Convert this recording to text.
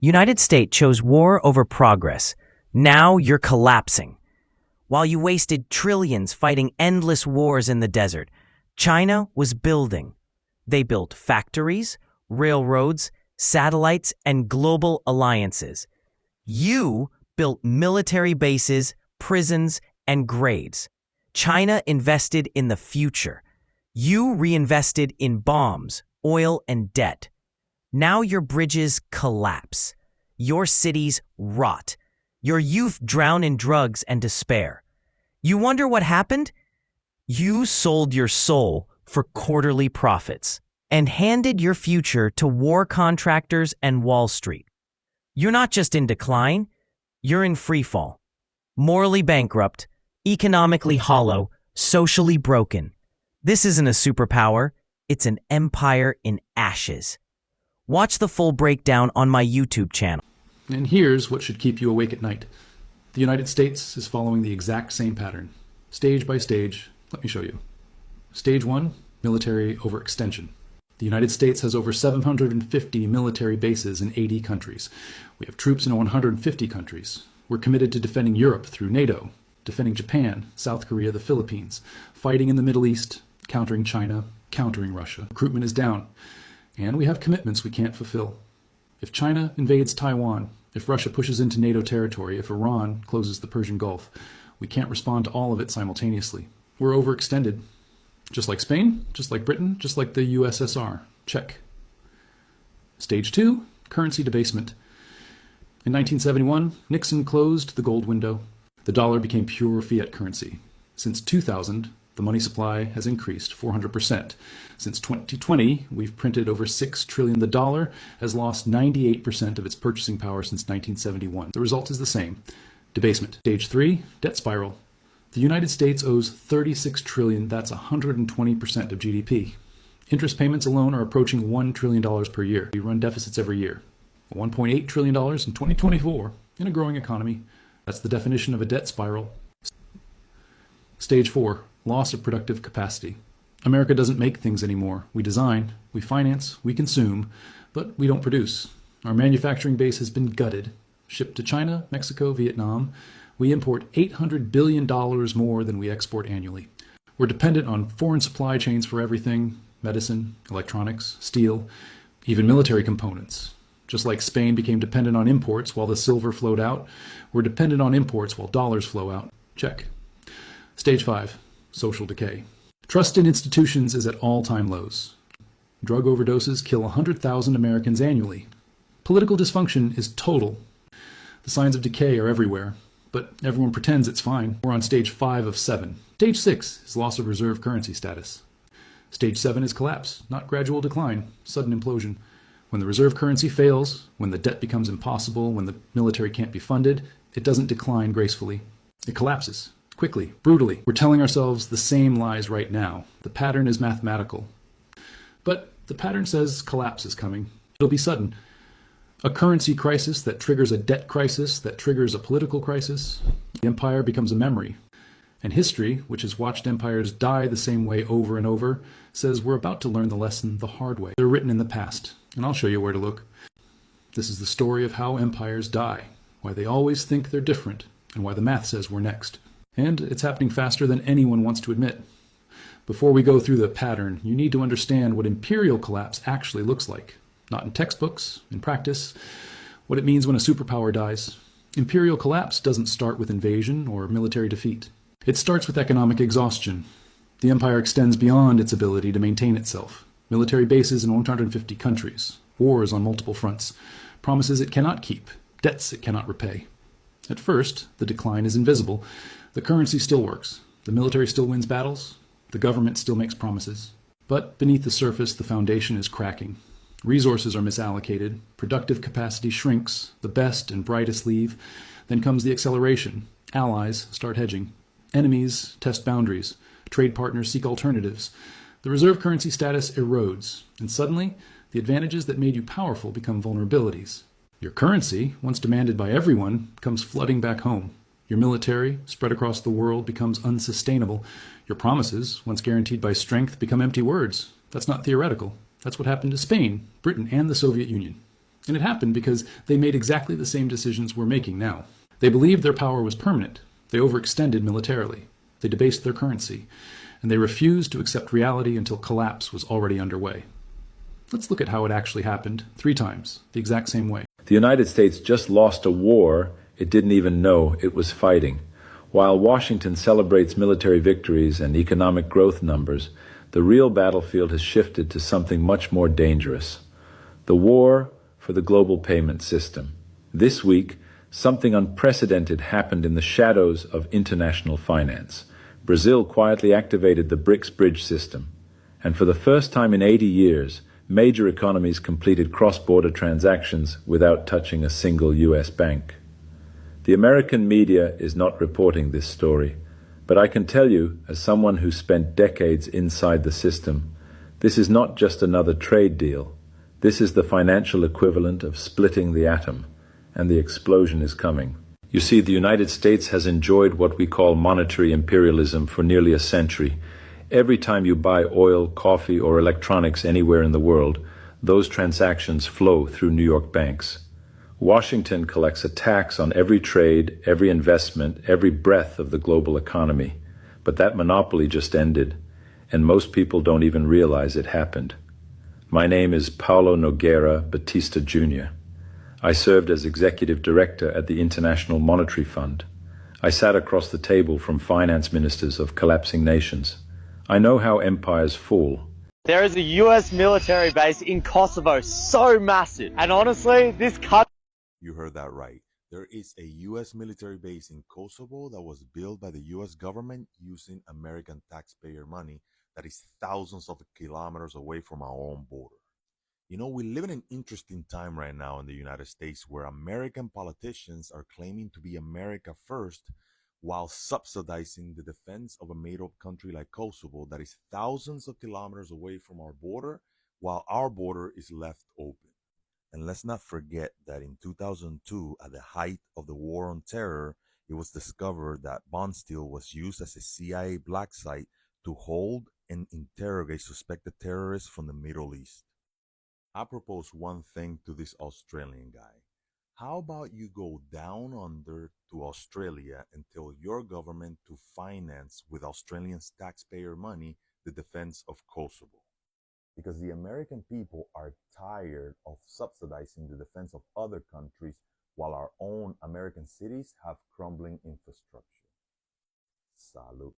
United States chose war over progress. Now you're collapsing. While you wasted trillions fighting endless wars in the desert, China was building. They built factories, railroads, satellites, and global alliances. You built military bases, prisons, and grades. China invested in the future. You reinvested in bombs, oil, and debt. Now your bridges collapse. Your cities rot. Your youth drown in drugs and despair. You wonder what happened? You sold your soul for quarterly profits and handed your future to war contractors and Wall Street. You're not just in decline, you're in freefall. Morally bankrupt, economically hollow, socially broken. This isn't a superpower, it's an empire in ashes. Watch the full breakdown on my YouTube channel. And here's what should keep you awake at night. The United States is following the exact same pattern. Stage by stage, let me show you. Stage 1, military overextension. The United States has over 750 military bases in 80 countries. We have troops in 150 countries. We're committed to defending Europe through NATO, defending Japan, South Korea, the Philippines, fighting in the Middle East, countering China, countering Russia. Recruitment is down, and we have commitments we can't fulfill. If China invades Taiwan, if Russia pushes into NATO territory, if Iran closes the Persian Gulf, we can't respond to all of it simultaneously. We're overextended. Just like Spain, just like Britain, just like the USSR. Check. Stage 2, currency debasement. In 1971, Nixon closed the gold window. The dollar became pure fiat currency. Since 2000, the money supply has increased 400%. Since 2020, we've printed over $6 trillion. The dollar has lost 98% of its purchasing power since 1971. The result is the same. Debasement. Stage 3, debt spiral. The United States owes $36 trillion. That's 120% of GDP. Interest payments alone are approaching $1 trillion per year. We run deficits every year. $1.8 trillion in 2024 in a growing economy. That's the definition of a debt spiral. Stage 4, loss of productive capacity. America doesn't make things anymore. We design, we finance, we consume, but we don't produce. Our manufacturing base has been gutted. Shipped to China, Mexico, Vietnam, we import $800 billion more than we export annually. We're dependent on foreign supply chains for everything: medicine, electronics, steel, even military components. Just like Spain became dependent on imports while the silver flowed out, we're dependent on imports while dollars flow out. Check. Stage 5, social decay. Trust in institutions is at all-time lows. Drug overdoses kill 100,000 Americans annually. Political dysfunction is total. The signs of decay are everywhere, but everyone pretends it's fine. We're on stage 5 of 7. Stage 6 is loss of reserve currency status. Stage 7 is collapse, not gradual decline, sudden implosion. When the reserve currency fails, when the debt becomes impossible, when the military can't be funded, it doesn't decline gracefully. It collapses, quickly, brutally. We're telling ourselves the same lies right now. The pattern is mathematical. But the pattern says collapse is coming. It'll be sudden. A currency crisis that triggers a debt crisis that triggers a political crisis. The empire becomes a memory. And history, which has watched empires die the same way over and over, says we're about to learn the lesson the hard way. They're written in the past, and I'll show you where to look. This is the story of how empires die, why they always think they're different, and why the math says we're next. And it's happening faster than anyone wants to admit. Before we go through the pattern, you need to understand what imperial collapse actually looks like. Not in textbooks, in practice, what it means when a superpower dies. Imperial collapse doesn't start with invasion or military defeat. It starts with economic exhaustion. The empire extends beyond its ability to maintain itself. Military bases in 150 countries, wars on multiple fronts, promises it cannot keep, debts it cannot repay. At first, the decline is invisible. The currency still works. The military still wins battles. The government still makes promises. But beneath the surface, the foundation is cracking. Resources are misallocated. Productive capacity shrinks. The best and brightest leave. Then comes the acceleration. Allies start hedging. Enemies test boundaries. Trade partners seek alternatives. The reserve currency status erodes. And suddenly, the advantages that made you powerful become vulnerabilities. Your currency, once demanded by everyone, comes flooding back home. Your military, spread across the world, becomes unsustainable. Your promises, once guaranteed by strength, become empty words. That's not theoretical. That's what happened to Spain, Britain, and the Soviet Union. And it happened because they made exactly the same decisions we're making now. They believed their power was permanent. They overextended militarily. They debased their currency. And they refused to accept reality until collapse was already underway. Let's look at how it actually happened 3 times, the exact same way. The United States just lost a war it didn't even know it was fighting. While Washington celebrates military victories and economic growth numbers, the real battlefield has shifted to something much more dangerous. The war for the global payment system. This week, something unprecedented happened in the shadows of international finance. Brazil quietly activated the BRICS bridge system, and for the first time in 80 years, major economies completed cross-border transactions without touching a single U.S. bank. The American media is not reporting this story, but I can tell you, as someone who spent decades inside the system, this is not just another trade deal. This is the financial equivalent of splitting the atom, and the explosion is coming. You see, the United States has enjoyed what we call monetary imperialism for nearly a century. Every time you buy oil, coffee, or electronics anywhere in the world, those transactions flow through New York banks. Washington collects a tax on every trade, every investment, every breath of the global economy. But that monopoly just ended, and most people don't even realize it happened. My name is Paulo Nogueira Batista Jr. I served as executive director at the International Monetary Fund. I sat across the table from finance ministers of collapsing nations. I know how empires fall. There is a US military base in Kosovo, so massive. And honestly, this country... You heard that right. There is a U.S. military base in Kosovo that was built by the U.S. government using American taxpayer money that is thousands of kilometers away from our own border. You know, we live in an interesting time right now in the United States where American politicians are claiming to be America first while subsidizing the defense of a made-up country like Kosovo that is thousands of kilometers away from our border while our border is left open. And let's not forget that in 2002, at the height of the war on terror, it was discovered that bond steel was used as a CIA black site to hold and interrogate suspected terrorists from the Middle East. I propose one thing to this Australian guy. How about you go down under to Australia and tell your government to finance with Australian taxpayer money the defense of Kosovo? Because the American people are tired of subsidizing the defense of other countries while our own American cities have crumbling infrastructure. Salud.